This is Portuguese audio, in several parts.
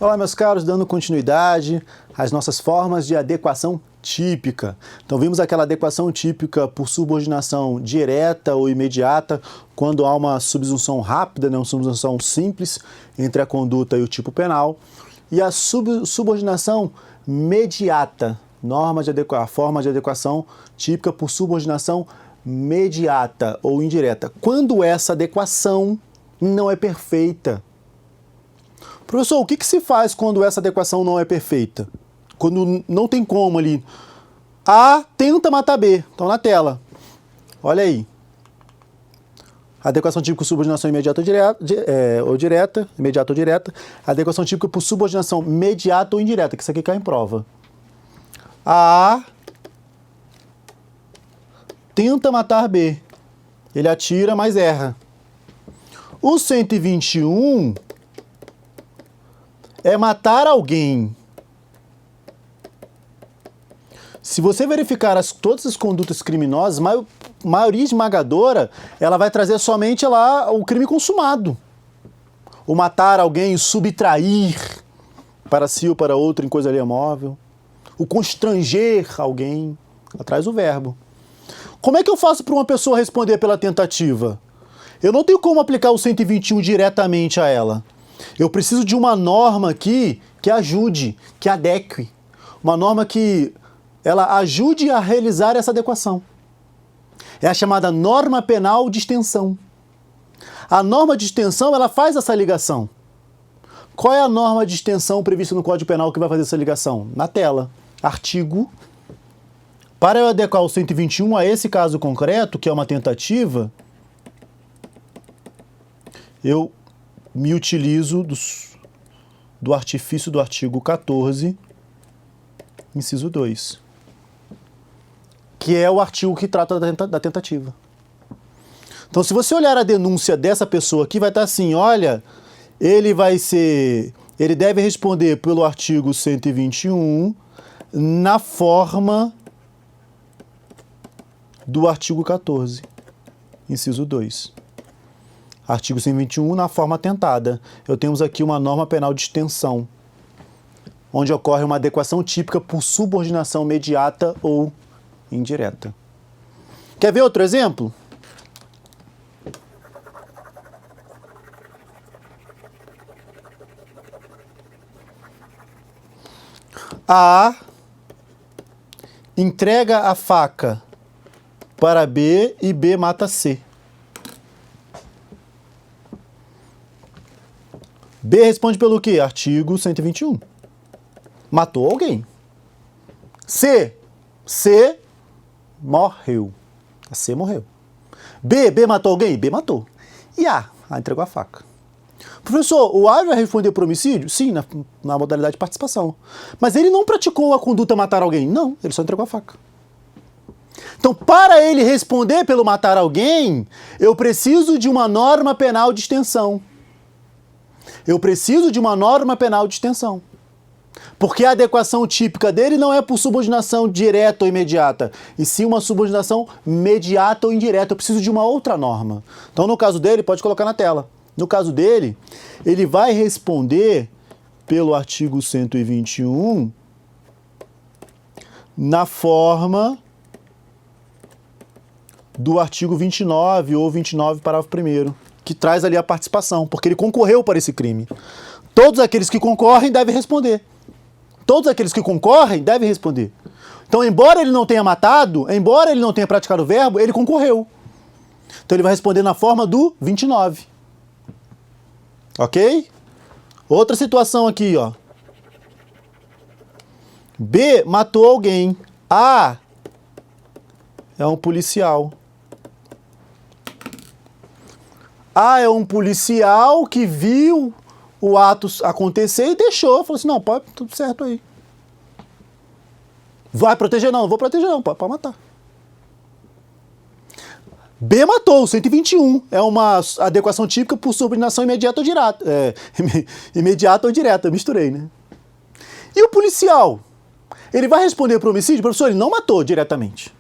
Olá, meus caros, dando continuidade às nossas formas de adequação típica. Então, vimos aquela adequação típica por subordinação direta ou imediata, quando há uma subsunção rápida, uma subsunção simples entre a conduta e o tipo penal. E a subordinação mediata, a forma de adequação típica por subordinação mediata ou indireta, quando essa adequação não é perfeita. Professor, o que se faz quando essa adequação não é perfeita? Quando não tem como ali. A tenta matar B. Então, na tela. Olha aí. Adequação típica por subordinação imediata ou direta. Imediata ou direta. Adequação típica por subordinação mediata ou indireta, que isso aqui cai em prova. A tenta matar B. Ele atira, mas erra. O 121... é matar alguém. Se você verificar todas as condutas criminosas, maioria esmagadora, ela vai trazer somente lá o crime consumado. O matar alguém, o subtrair para si ou para outro em coisa alheia móvel. O constranger alguém. Ela traz o verbo. Como é que eu faço para uma pessoa responder pela tentativa? Eu não tenho como aplicar o 121 diretamente a ela. Eu preciso de uma norma aqui que ajude, que adeque. Uma norma que ela ajude a realizar essa adequação. É a chamada norma penal de extensão. A norma de extensão, ela faz essa ligação. Qual é a norma de extensão prevista no Código Penal que vai fazer essa ligação? Na tela. Artigo. Para eu adequar o 121 a esse caso concreto, que é uma tentativa, eu me utilizo do artifício do artigo 14, inciso 2, que é o artigo que trata da tentativa. Então, se você olhar a denúncia dessa pessoa aqui, vai estar assim, olha, ele deve responder pelo artigo 121 na forma do artigo 14, inciso 2. Artigo 121, na forma tentada. Temos aqui uma norma penal de extensão, onde ocorre uma adequação típica por subordinação mediata ou indireta. Quer ver outro exemplo? A entrega a faca para B e B mata C. B responde pelo quê? Artigo 121. Matou alguém. C morreu. A C morreu. B matou alguém? B matou. E A entregou a faca. Professor, o A vai responder por homicídio? Sim, na modalidade de participação. Mas ele não praticou a conduta matar alguém? Não, ele só entregou a faca. Então, para ele responder pelo matar alguém, eu preciso de uma norma penal de extensão. Porque a adequação típica dele não é por subordinação direta ou imediata, e sim uma subordinação mediata ou indireta. Eu preciso de uma outra norma. Então, no caso dele, pode colocar na tela. No caso dele, ele vai responder pelo artigo 121 na forma do artigo 29 ou 29, parágrafo 1º, que traz ali a participação, porque ele concorreu para esse crime. Todos aqueles que concorrem devem responder. Então, embora ele não tenha matado, embora ele não tenha praticado o verbo, ele concorreu. Então, ele vai responder na forma do 29. Ok? Outra situação aqui, ó. B matou alguém. A é um policial. A é um policial que viu o ato acontecer e deixou. Falou assim, não, pode, tudo certo aí. Vai proteger? Não vou proteger não, pode matar. B matou, 121. É uma adequação típica por subordinação imediata ou direta. Imediata ou direta, misturei, né? E o policial? Ele vai responder para o homicídio? Professor, ele não matou diretamente.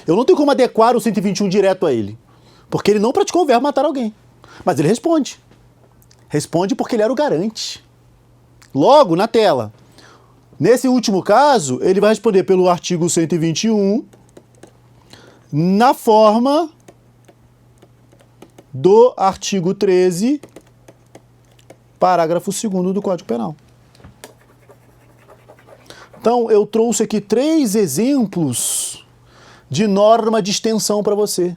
Eu não tenho como adequar o 121 direto a ele. Porque ele não praticou o verbo matar alguém. Mas ele responde. Responde porque ele era o garante. Logo, na tela. Nesse último caso, ele vai responder pelo artigo 121, na forma do artigo 13, parágrafo 2º do Código Penal. Então, eu trouxe aqui 3 exemplos de norma de extensão para você.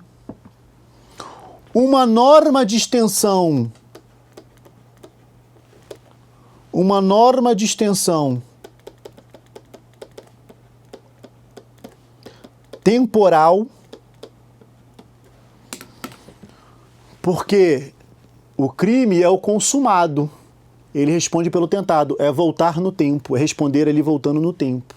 Uma norma de extensão temporal, porque o crime é o consumado. Ele responde pelo tentado, é voltar no tempo, é responder ali voltando no tempo.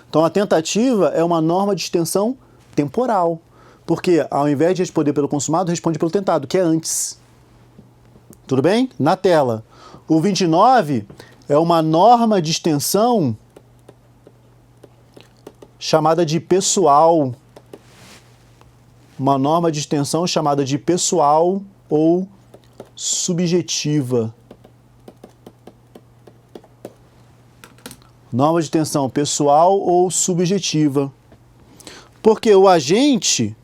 Então a tentativa é uma norma de extensão temporal, porque ao invés de responder pelo consumado, responde pelo tentado, que é antes. Tudo bem? Na tela. O 29 é uma norma de extensão chamada de pessoal. Uma norma de extensão chamada de pessoal ou subjetiva. Norma de extensão pessoal ou subjetiva. Porque o agente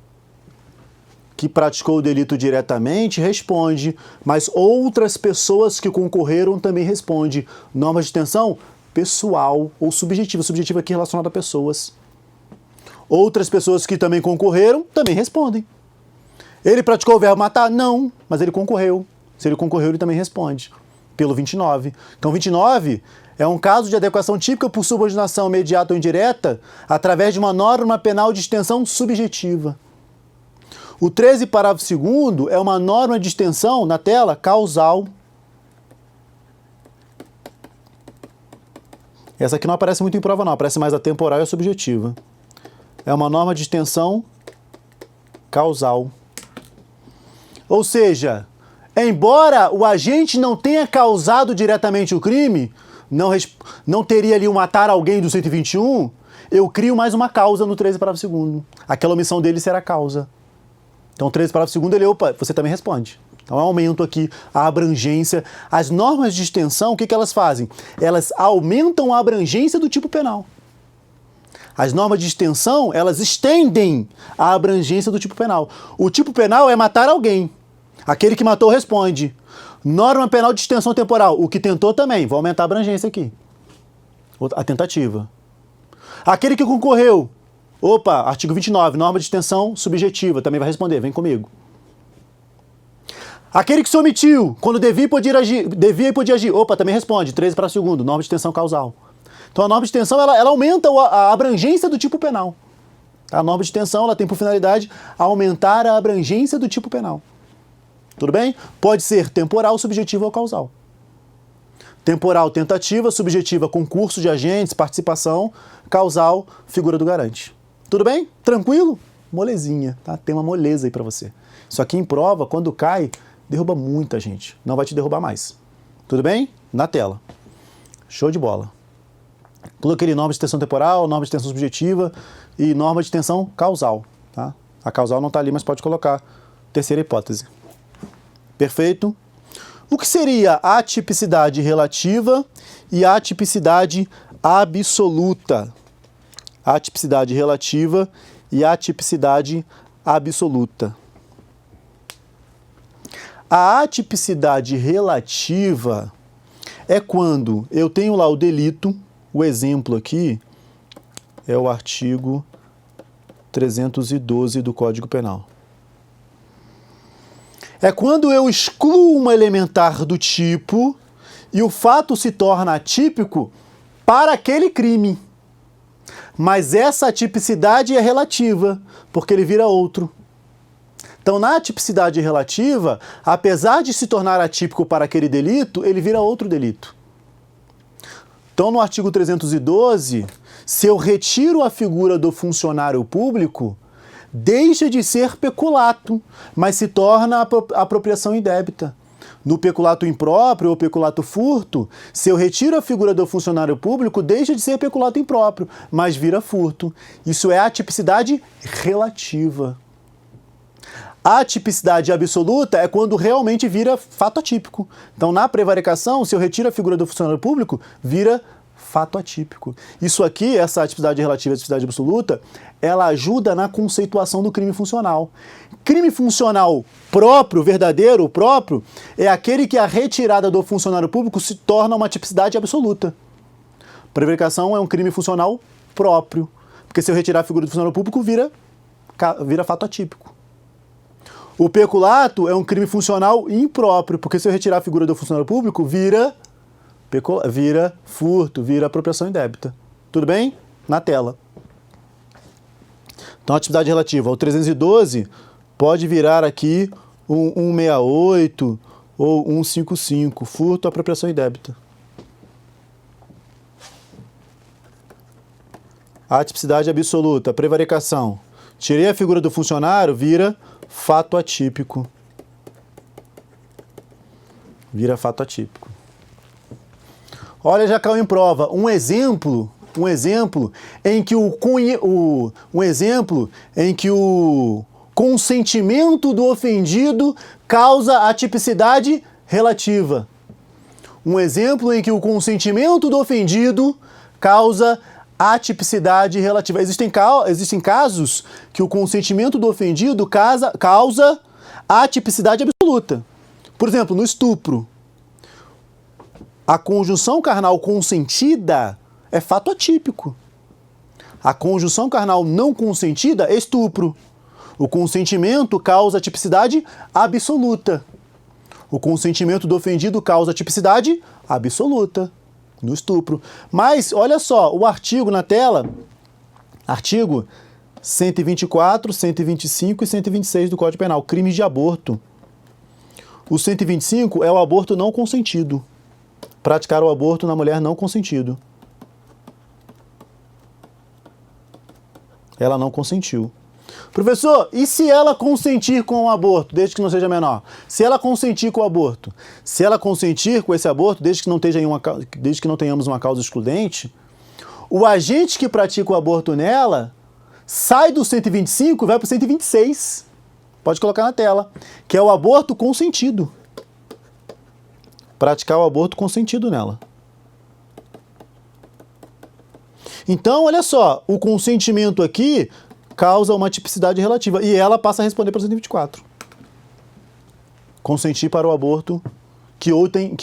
que praticou o delito diretamente responde, mas outras pessoas que concorreram também respondem. Norma de extensão pessoal ou subjetiva. Subjetiva aqui relacionada a pessoas. Outras pessoas que também concorreram também respondem. Ele praticou o verbo matar? Não, mas ele concorreu. Se ele concorreu, ele também responde. Pelo 29. Então, 29 é um caso de adequação típica por subordinação imediata ou indireta através de uma norma penal de extensão subjetiva. O 13, parágrafo 2º, é uma norma de extensão, na tela, causal. Essa aqui não aparece muito em prova, não. Aparece mais a temporal e a subjetiva. É uma norma de extensão causal. Ou seja, embora o agente não tenha causado diretamente o crime, não teria ali o matar alguém do 121, eu crio mais uma causa no 13, parágrafo 2º. Aquela omissão dele será causa. Então, 13, parágrafo 2º, ele, opa, você também responde. Então, eu aumento aqui a abrangência. As normas de extensão, o que elas fazem? Elas aumentam a abrangência do tipo penal. As normas de extensão, elas estendem a abrangência do tipo penal. O tipo penal é matar alguém. Aquele que matou responde. Norma penal de extensão temporal. O que tentou também. Vou aumentar a abrangência aqui. A tentativa. Aquele que concorreu. Opa, artigo 29, norma de extensão subjetiva. Também vai responder. Vem comigo. Aquele que se omitiu. Quando devia e podia agir. Opa, também responde. 13 para o 2º. Norma de extensão causal. Então a norma de extensão ela aumenta a abrangência do tipo penal. A norma de extensão ela tem por finalidade aumentar a abrangência do tipo penal. Tudo bem? Pode ser temporal, subjetiva ou causal. Temporal, tentativa, subjetiva, concurso de agentes, participação, causal, figura do garante. Tudo bem? Tranquilo? Molezinha, tá? Tem uma moleza aí pra você. Isso aqui em prova, quando cai, derruba muita gente. Não vai te derrubar mais. Tudo bem? Na tela. Show de bola. Coloquei ali norma de extensão temporal, norma de extensão subjetiva e norma de extensão causal. Tá? A causal não está ali, mas pode colocar. Terceira hipótese. Perfeito? O que seria a atipicidade relativa e a atipicidade absoluta? A atipicidade relativa e a atipicidade absoluta. A atipicidade relativa é quando eu tenho lá o delito. O exemplo aqui é o artigo 312 do Código Penal. É quando eu excluo uma elementar do tipo e o fato se torna atípico para aquele crime. Mas essa atipicidade é relativa, porque ele vira outro. Então, na atipicidade relativa, apesar de se tornar atípico para aquele delito, ele vira outro delito. Então, no artigo 312, se eu retiro a figura do funcionário público, deixa de ser peculato, mas se torna apropriação indébita. No peculato impróprio ou peculato furto, se eu retiro a figura do funcionário público, deixa de ser peculato impróprio, mas vira furto. Isso é a tipicidade relativa. A tipicidade absoluta é quando realmente vira fato atípico. Então, na prevaricação, se eu retiro a figura do funcionário público, vira fato atípico. Isso aqui, essa atipicidade relativa e atipicidade absoluta, ela ajuda na conceituação do crime funcional. Crime funcional próprio, verdadeiro, próprio, é aquele que a retirada do funcionário público se torna uma tipicidade absoluta. Prevaricação é um crime funcional próprio, porque se eu retirar a figura do funcionário público, vira fato atípico. O peculato é um crime funcional impróprio, porque se eu retirar a figura do funcionário público, vira furto, vira apropriação indébita. Tudo bem? Na tela. Então, a atividade relativa ao 312 pode virar aqui um 168 ou 155, furto, apropriação indébita. A tipicidade absoluta, prevaricação. Tirei a figura do funcionário, vira fato atípico. Vira fato atípico. Olha, já caiu em prova. Um exemplo em que o consentimento do ofendido causa a tipicidade relativa. Um exemplo em que o consentimento do ofendido causa a tipicidade relativa. Existem casos que o consentimento do ofendido causa a tipicidade absoluta. Por exemplo, no estupro, a conjunção carnal consentida é fato atípico. A conjunção carnal não consentida é estupro. O consentimento causa a tipicidade absoluta. O consentimento do ofendido causa a tipicidade absoluta no estupro. Mas, olha só, o artigo na tela, artigo 124, 125 e 126 do Código Penal, crimes de aborto. O 125 é o aborto não consentido. Praticar o aborto na mulher não consentido. Ela não consentiu. Professor, e se ela consentir com o aborto, desde que não seja menor? Se ela consentir com o aborto, se ela consentir com esse aborto, desde que não tenhamos uma causa excludente, o agente que pratica o aborto nela sai do 125 e vai para o 126. Pode colocar na tela, que é o aborto consentido. Praticar o aborto consentido nela. Então, olha só, o consentimento aqui causa uma tipicidade relativa e ela passa a responder para o 124. Consentir para o aborto que outrem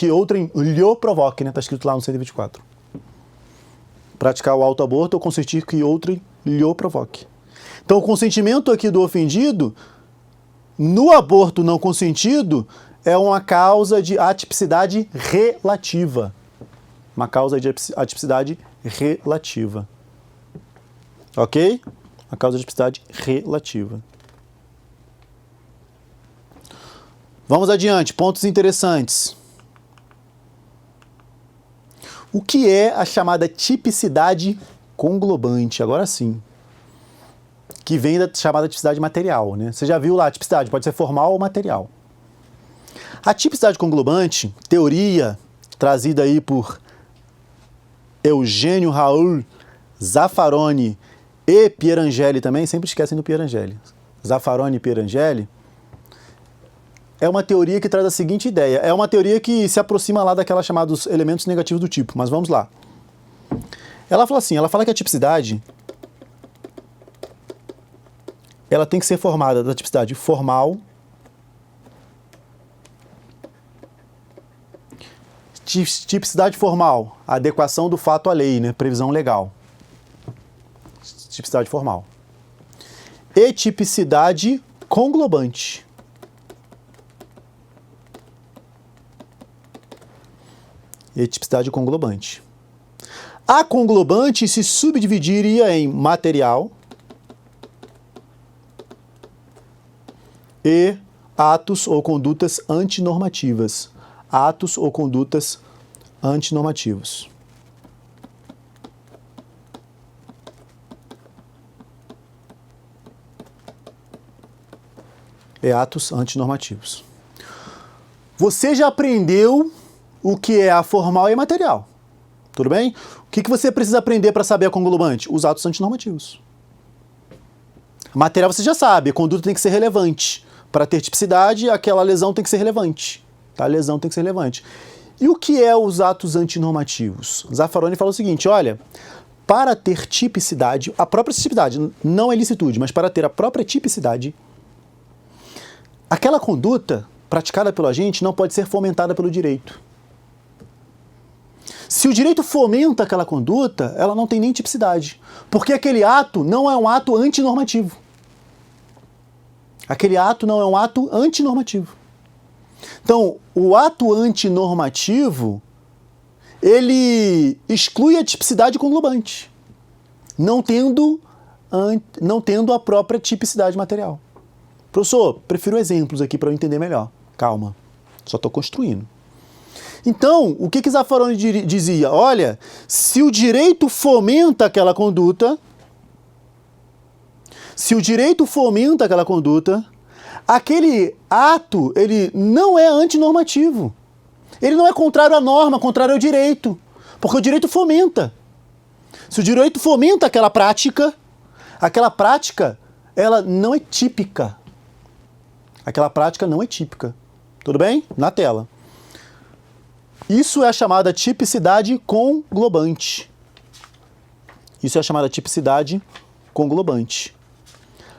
lhe provoque, né? Está escrito lá no 124. Praticar o autoaborto ou consentir que outrem lhe provoque. Então, o consentimento aqui do ofendido, no aborto não consentido, é uma causa de atipicidade relativa. Uma causa de atipicidade relativa. Ok? Uma causa de atipicidade relativa. Vamos adiante. Pontos interessantes. O que é a chamada tipicidade conglobante? Agora sim. Que vem da chamada tipicidade material, né? Você já viu lá a tipicidade, pode ser formal ou material. A tipicidade conglobante, teoria trazida aí por Eugênio Raul, Zaffaroni e Pierangeli também, sempre esquecem do Pierangeli. Zaffaroni e Pierangeli, é uma teoria que traz a seguinte ideia. É uma teoria que se aproxima lá daquela chamada dos elementos negativos do tipo, mas vamos lá. Ela fala assim, ela fala que a tipicidade ela tem que ser formada da tipicidade formal, tipicidade formal, a adequação do fato à lei, né? Previsão legal. Tipicidade formal. E tipicidade conglobante. E tipicidade conglobante. A conglobante se subdividiria em material e atos ou condutas antinormativas. Atos ou condutas antinormativos. E atos antinormativos. Você já aprendeu o que é a formal e a material. Tudo bem? O que você precisa aprender para saber a conglobante? Os atos antinormativos. A material você já sabe, a conduta tem que ser relevante. para ter tipicidade, aquela lesão tem que ser relevante. Tá? A lesão tem que ser relevante. E o que é os atos antinormativos? Zaffaroni fala o seguinte, olha, para ter tipicidade, a própria tipicidade, não a ilicitude, mas para ter a própria tipicidade, aquela conduta praticada pelo agente não pode ser fomentada pelo direito. Se o direito fomenta aquela conduta, ela não tem nem tipicidade, porque aquele ato não é um ato antinormativo. Aquele ato não é um ato antinormativo. Então, o ato antinormativo, ele exclui a tipicidade conglobante, não tendo a própria tipicidade material. Professor, prefiro exemplos aqui para eu entender melhor. Calma, só estou construindo. Então, o que Zaffaroni dizia? Olha, se o direito fomenta aquela conduta, aquele ato, ele não é antinormativo. Ele não é contrário à norma, contrário ao direito, porque o direito fomenta. Se o direito fomenta aquela prática, ela não é típica. Aquela prática não é típica. Tudo bem? Na tela. Isso é a chamada tipicidade conglobante.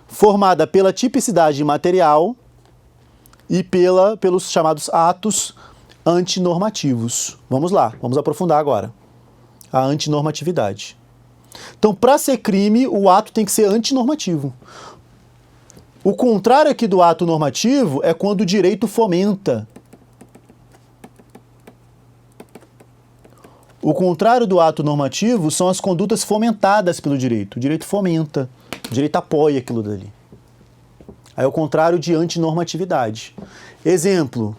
Formada pela tipicidade material e pelos chamados atos antinormativos. Vamos lá, vamos aprofundar agora. A antinormatividade. Então, para ser crime, o ato tem que ser antinormativo. O contrário aqui do ato normativo é quando o direito fomenta. O contrário do ato normativo são as condutas fomentadas pelo direito. O direito fomenta, o direito apoia aquilo dali. Aí é o contrário de antinormatividade. Exemplo,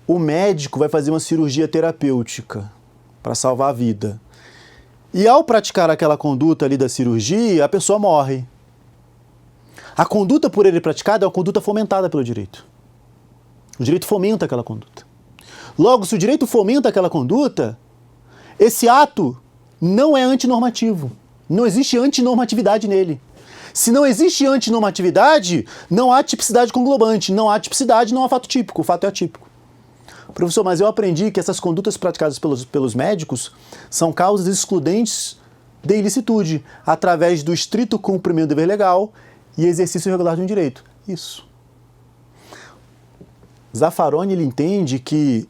o médico vai fazer uma cirurgia terapêutica para salvar a vida. E ao praticar aquela conduta ali da cirurgia, a pessoa morre. A conduta por ele praticada é uma conduta fomentada pelo direito. O direito fomenta aquela conduta. Logo, se o direito fomenta aquela conduta, esse ato não é antinormativo. Não existe antinormatividade nele. Se não existe antinormatividade, não há tipicidade conglobante. Não há tipicidade, não há fato típico. O fato é atípico. Professor, mas eu aprendi que essas condutas praticadas pelos médicos são causas excludentes de ilicitude, através do estrito cumprimento do dever legal e exercício regular de um direito. Isso. Zaffaroni, ele entende que,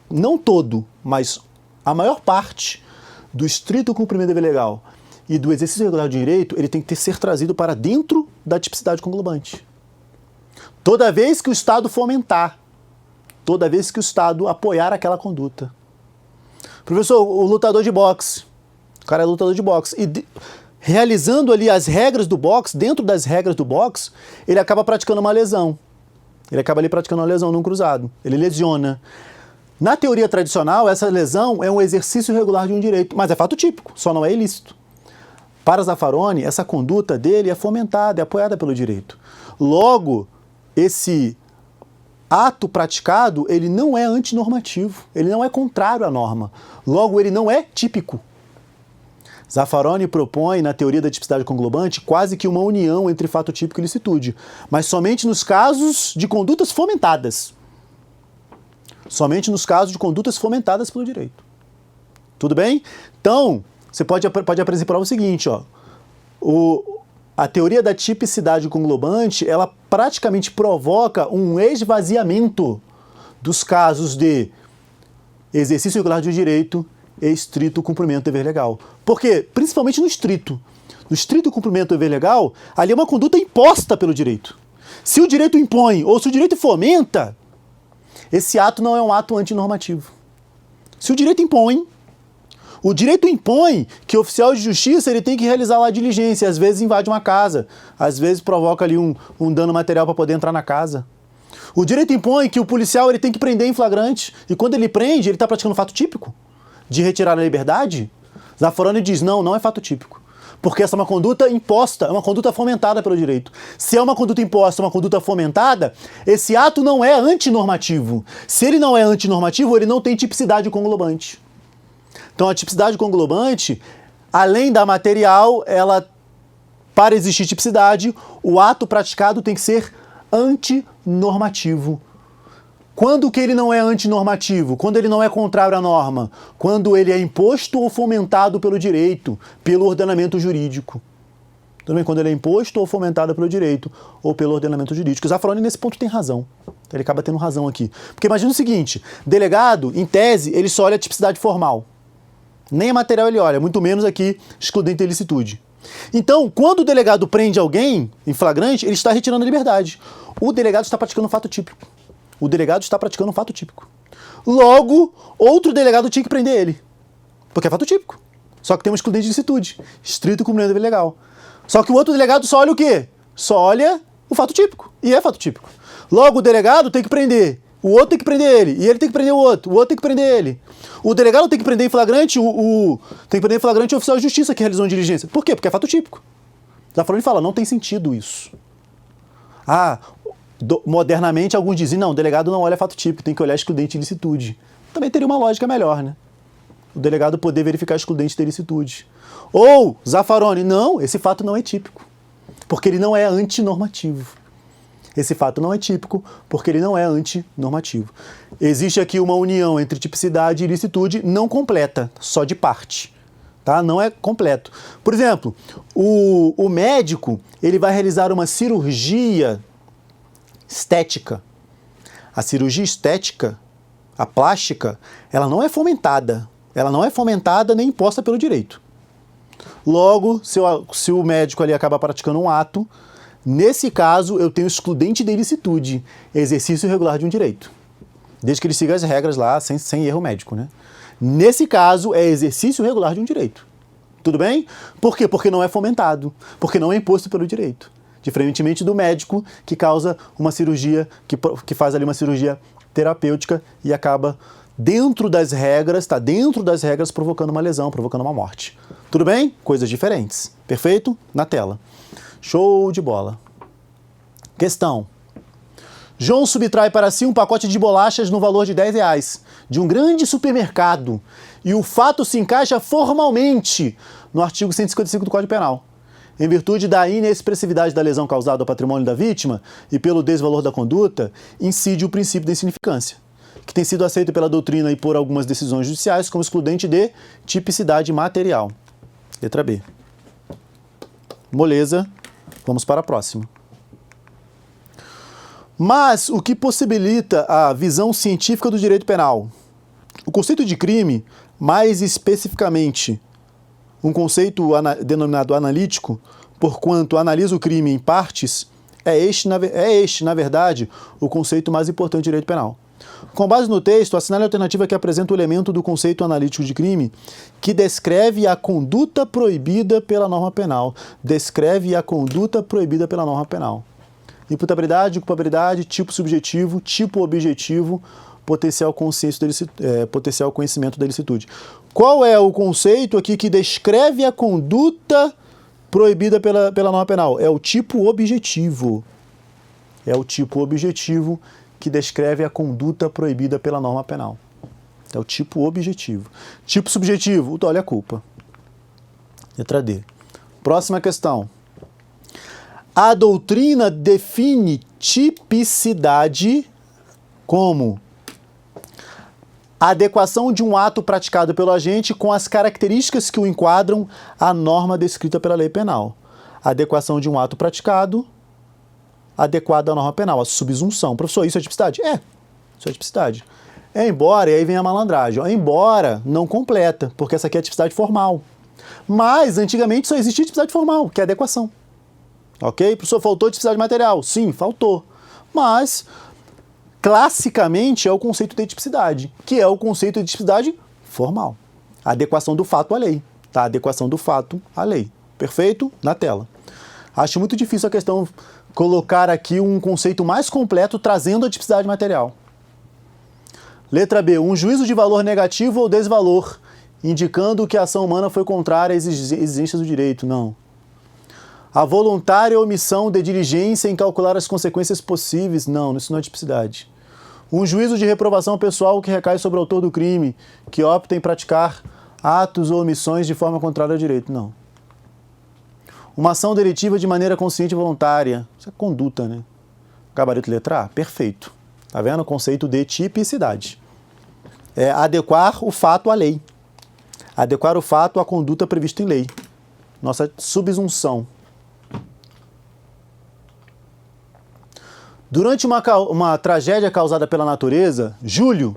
não todo, mas a maior parte do estrito cumprimento do dever legal e do exercício regular de direito, ele tem que ser trazido para dentro da tipicidade conglobante. Toda vez que o Estado fomentar, toda vez que o Estado apoiar aquela conduta. Professor, o lutador de boxe, o cara é lutador de boxe, e realizando ali as regras do boxe, dentro das regras do boxe, ele acaba praticando uma lesão. Ele acaba ali praticando uma lesão num cruzado. Ele lesiona. Na teoria tradicional, essa lesão é um exercício regular de um direito, mas é fato típico, só não é ilícito. Para Zaffaroni, essa conduta dele é fomentada, é apoiada pelo direito. Logo, esse ato praticado, ele não é antinormativo, ele não é contrário à norma. Logo, ele não é típico. Zaffaroni propõe, na teoria da tipicidade conglobante, quase que uma união entre fato típico e ilicitude, mas somente nos casos de condutas fomentadas. Somente nos casos de condutas fomentadas pelo direito. Tudo bem? Então, você pode apresentar o seguinte, ó. A teoria da tipicidade conglobante, ela praticamente provoca um esvaziamento dos casos de exercício regular de direito e estrito cumprimento do dever legal. Por quê? Principalmente no estrito. No estrito cumprimento do dever legal, ali é uma conduta imposta pelo direito. Se o direito impõe ou se o direito fomenta, esse ato não é um ato antinormativo. Se o direito impõe que o oficial de justiça ele tem que realizar lá a diligência, às vezes invade uma casa, às vezes provoca ali um dano material para poder entrar na casa. O direito impõe que o policial ele tem que prender em flagrante, e quando ele prende, ele está praticando fato típico de retirar a liberdade. Zaffaroni diz, não é fato típico. Porque essa é uma conduta imposta, é uma conduta fomentada pelo direito. Se é uma conduta imposta, uma conduta fomentada, esse ato não é antinormativo. Se ele não é antinormativo, ele não tem tipicidade conglobante. Então a tipicidade conglobante, além da material, para existir tipicidade, o ato praticado tem que ser antinormativo. Quando que ele não é antinormativo? Quando ele não é contrário à norma? Quando ele é imposto ou fomentado pelo direito, pelo ordenamento jurídico. Também quando ele é imposto ou fomentado pelo direito ou pelo ordenamento jurídico. O Zaffaroni nesse ponto tem razão. Ele acaba tendo razão aqui. Porque imagina o seguinte, delegado, em tese, ele só olha a tipicidade formal. Nem a material ele olha, muito menos aqui excludente de ilicitude. Então, quando o delegado prende alguém em flagrante, ele está retirando a liberdade. O delegado está praticando um fato típico. O delegado está praticando um fato típico. Logo, outro delegado tinha que prender ele. Porque é fato típico. Só que tem um excludente de ilicitude. Estrito cumprimento do dever legal. Só que o outro delegado só olha o quê? Só olha o fato típico. E é fato típico. Logo, o delegado tem que prender. O outro tem que prender ele. E ele tem que prender o outro. O outro tem que prender ele. O delegado tem que prender em flagrante tem que prender em flagrante o oficial de justiça que realizou a diligência. Por quê? Porque é fato típico. Zaffaroni fala, não tem sentido isso. Modernamente, alguns dizem, não, o delegado não olha fato típico, tem que olhar excludente de ilicitude. Também teria uma lógica melhor, né? O delegado poder verificar excludente de ilicitude. Ou, Zaffaroni, não, esse fato não é típico, porque ele não é antinormativo. Esse fato não é típico, porque ele não é antinormativo. Existe aqui uma união entre tipicidade e ilicitude não completa, só de parte. Tá? Não é completo. Por exemplo, o médico ele vai realizar uma cirurgia estética. A cirurgia estética, a plástica, ela não é fomentada. Ela não é fomentada nem imposta pelo direito. Logo, se o médico ali acaba praticando um ato, nesse caso eu tenho excludente de ilicitude, exercício irregular de um direito. Desde que ele siga as regras lá, sem erro médico, né? Nesse caso, é exercício irregular de um direito. Tudo bem? Por quê? Porque não é fomentado. Porque não é imposto pelo direito. Diferentemente do médico que causa uma cirurgia, que faz ali uma cirurgia terapêutica e acaba dentro das regras, está dentro das regras provocando uma lesão, provocando uma morte. Tudo bem? Coisas diferentes. Perfeito? Na tela. Show de bola. Questão. João subtrai para si um pacote de bolachas no valor de R$10 de um grande supermercado e o fato se encaixa formalmente no artigo 155 do Código Penal. Em virtude da inexpressividade da lesão causada ao patrimônio da vítima e pelo desvalor da conduta, incide o princípio da insignificância, que tem sido aceito pela doutrina e por algumas decisões judiciais como excludente de tipicidade material. Letra B. Moleza. Vamos para a próxima. Mas o que possibilita a visão científica do direito penal? O conceito de crime, mais especificamente um conceito denominado analítico, porquanto analisa o crime em partes, é este, na verdade, o conceito mais importante do direito penal. Com base no texto, assinale a alternativa que apresenta o elemento do conceito analítico de crime que descreve a conduta proibida pela norma penal. Descreve a conduta proibida pela norma penal. Imputabilidade, culpabilidade, tipo subjetivo, tipo objetivo, potencial conhecimento da ilicitude. Qual é o conceito aqui que descreve a conduta proibida pela norma penal? É o tipo objetivo. É o tipo objetivo que descreve a conduta proibida pela norma penal. É o tipo objetivo. Tipo subjetivo, olha a culpa. Letra D. Próxima questão. A doutrina define tipicidade como a adequação de um ato praticado pelo agente com as características que o enquadram à norma descrita pela lei penal. A adequação de um ato praticado adequado à norma penal, a subsunção. Professor, isso é tipicidade? É, isso é tipicidade. Embora, e aí vem a malandragem, embora não completa, porque essa aqui é a tipicidade formal. Mas, antigamente, só existia tipicidade formal, que é a adequação. Ok? Professor, faltou tipicidade material? Sim, faltou. Mas, classicamente, é o conceito de tipicidade, que é o conceito de tipicidade formal. A adequação do fato à lei. Tá? A adequação do fato à lei. Perfeito? Na tela. Acho muito difícil a questão colocar aqui um conceito mais completo trazendo a tipicidade material. Letra B. Um juízo de valor negativo ou desvalor, indicando que a ação humana foi contrária às exigências do direito. Não. A voluntária omissão de diligência em calcular as consequências possíveis. Não, isso não é tipicidade. Um juízo de reprovação pessoal que recai sobre o autor do crime, que opta em praticar atos ou omissões de forma contrária ao direito. Não. Uma ação delitiva de maneira consciente e voluntária. Isso é conduta, né? Gabarito letra A, perfeito. Tá vendo? O conceito de tipicidade. É adequar o fato à lei. Adequar o fato à conduta prevista em lei. Nossa subsunção. Durante uma tragédia causada pela natureza, Júlio,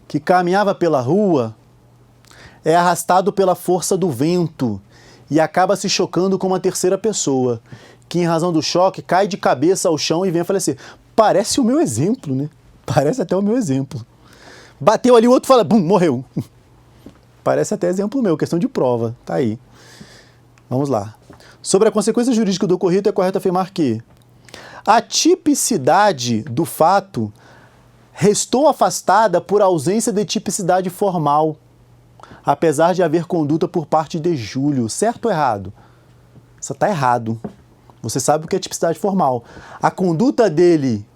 que caminhava pela rua, é arrastado pela força do vento e acaba se chocando com uma terceira pessoa, que em razão do choque cai de cabeça ao chão e vem a falecer. Parece o meu exemplo, né? Parece até o meu exemplo. Bateu ali, o outro fala, bum, morreu. Parece até exemplo meu, questão de prova. Tá aí. Vamos lá. Sobre a consequência jurídica do ocorrido, é correto afirmar que a tipicidade do fato restou afastada por ausência de tipicidade formal, apesar de haver conduta por parte de Júlio. Certo ou errado? Isso está errado. Você sabe o que é tipicidade formal. A conduta dele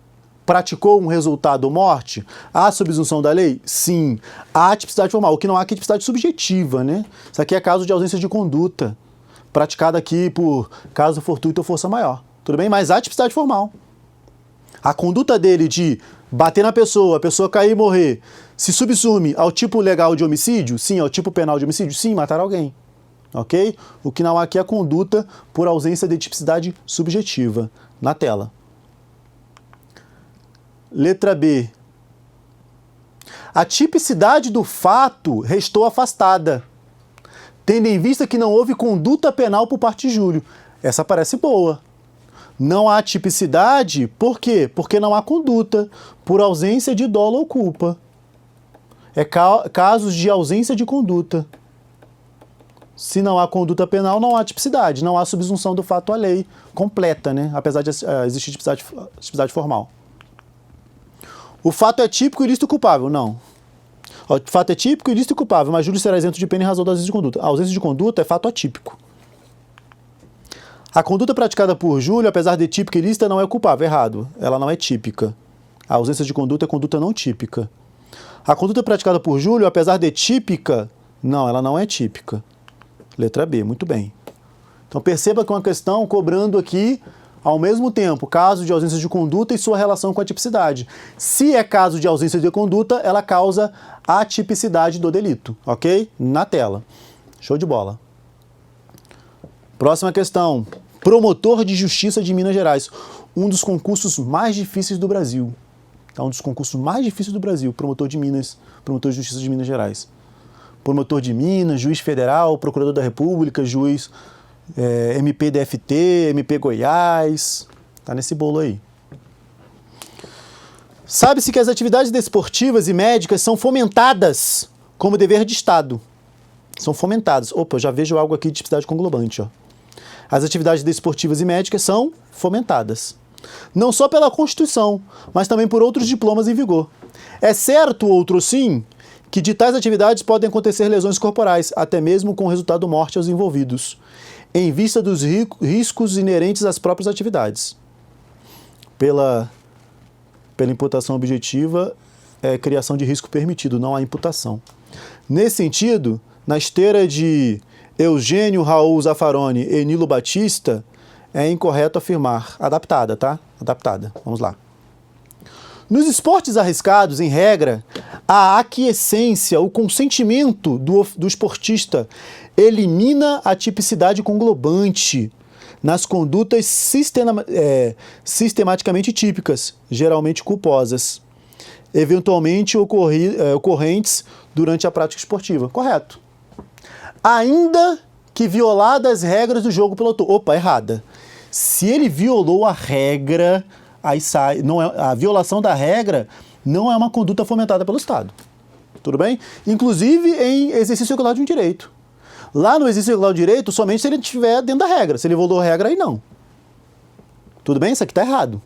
praticou um resultado morte? Há subsunção da lei? Sim. Há tipicidade formal. O que não há aqui é tipicidade subjetiva, né? Isso aqui é caso de ausência de conduta, praticada aqui por caso fortuito ou força maior. Tudo bem? Mas há tipicidade formal. A conduta dele de bater na pessoa, a pessoa cair e morrer, se subsume ao tipo legal de homicídio? Sim. Ao tipo penal de homicídio? Sim, matar alguém. Ok? O que não há aqui é a conduta por ausência de tipicidade subjetiva. Na tela. Letra B. A tipicidade do fato restou afastada, tendo em vista que não houve conduta penal por parte de Júlio. Essa parece boa. Não há tipicidade, por quê? Porque não há conduta, por ausência de dolo ou culpa. É casos de ausência de conduta. Se não há conduta penal, não há tipicidade, não há subsunção do fato à lei completa, né? Apesar de existir tipicidade formal. O fato é típico, ilícito e culpável? Não. O fato é típico, ilícito e culpável, mas Júlio será isento de pena em razão da ausência de conduta. A ausência de conduta é fato atípico. A conduta praticada por Júlio, apesar de típica e ilícita, não é culpável. Errado. Ela não é típica. A ausência de conduta é conduta não típica. A conduta praticada por Júlio, apesar de típica, não, ela não é típica. Letra B, muito bem. Então perceba que é uma questão cobrando aqui, ao mesmo tempo, caso de ausência de conduta e sua relação com a tipicidade. Se é caso de ausência de conduta, ela causa a tipicidade do delito, ok? Na tela. Show de bola. Próxima questão. Promotor de Justiça de Minas Gerais. Um dos concursos mais difíceis do Brasil. Tá? Um dos concursos mais difíceis do Brasil. Promotor de Justiça de Minas Gerais. Promotor de Minas, juiz federal, procurador da República, juiz MP DFT, MP Goiás. Tá nesse bolo aí. Sabe-se que as atividades desportivas e médicas são fomentadas como dever de Estado. São fomentadas. Opa, eu já vejo algo aqui de tipicidade conglobante, ó. As atividades desportivas e médicas são fomentadas. Não só pela Constituição, mas também por outros diplomas em vigor. É certo, outro sim, que de tais atividades podem acontecer lesões corporais, até mesmo com resultado morte aos envolvidos, em vista dos riscos inerentes às próprias atividades. Pela imputação objetiva, é criação de risco permitido, não há imputação. Nesse sentido, na esteira de Eugênio Raul Zaffaroni e Nilo Batista, é incorreto afirmar. Adaptada, tá? Adaptada. Vamos lá. Nos esportes arriscados, em regra, a aquiescência, o consentimento do esportista elimina a tipicidade conglobante nas condutas sistematicamente típicas, geralmente culposas, eventualmente ocorrentes durante a prática esportiva. Correto. Ainda que violadas as regras do jogo pelo autor. Opa, errada. Se ele violou a regra, aí sai. Não é, a violação da regra não é uma conduta fomentada pelo Estado. Tudo bem? Inclusive em exercício regular de um direito. Lá no exercício regular do direito, somente se ele estiver dentro da regra. Se ele violou a regra, aí não. Tudo bem? Isso aqui está errado.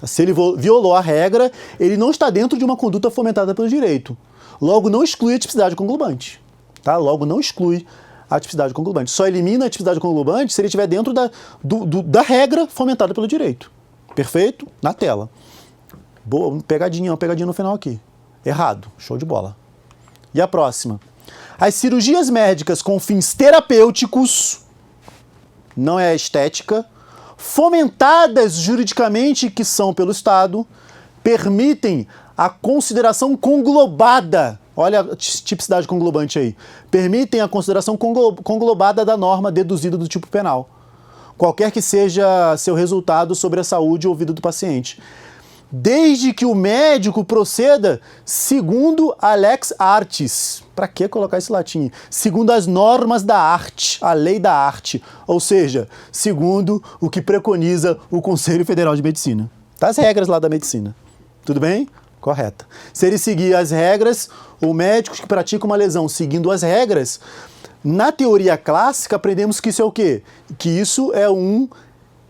Se ele violou a regra, ele não está dentro de uma conduta fomentada pelo direito. Logo, não exclui a tipicidade conglobante. Tá? Logo, não exclui a tipicidade conglobante. Só elimina a tipicidade conglobante se ele estiver dentro da regra fomentada pelo direito. Perfeito? Na tela. Boa, uma pegadinha no final aqui. Errado. Show de bola. E a próxima? As cirurgias médicas com fins terapêuticos, não é estética, fomentadas juridicamente, que são pelo Estado, permitem a consideração conglobada, olha a tipicidade conglobante aí, permitem a consideração conglobada da norma deduzida do tipo penal, qualquer que seja seu resultado sobre a saúde ou vida do paciente, desde que o médico proceda segundo a lex artis. Para que colocar esse latim? Segundo as normas da arte, a lei da arte, ou seja, segundo o que preconiza o Conselho Federal de Medicina. Tá, as regras lá da medicina. Tudo bem? Correta. Se ele seguir as regras, o médico que pratica uma lesão seguindo as regras, na teoria clássica aprendemos que isso é o quê? Que isso é um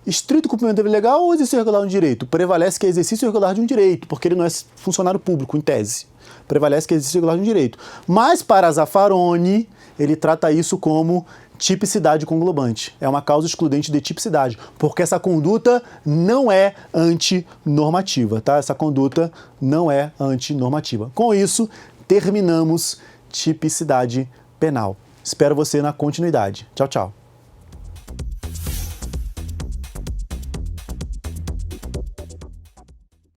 estrito cumprimento do dever legal ou exercício regular de um direito? Prevalece que é exercício regular de um direito, porque ele não é funcionário público, em tese. Prevalece que é exercício regular de um direito. Mas para Zaffaroni, ele trata isso como tipicidade conglobante. É uma causa excludente de tipicidade, porque essa conduta não é antinormativa, tá? Essa conduta não é antinormativa. Com isso, terminamos tipicidade penal. Espero você na continuidade. Tchau, tchau.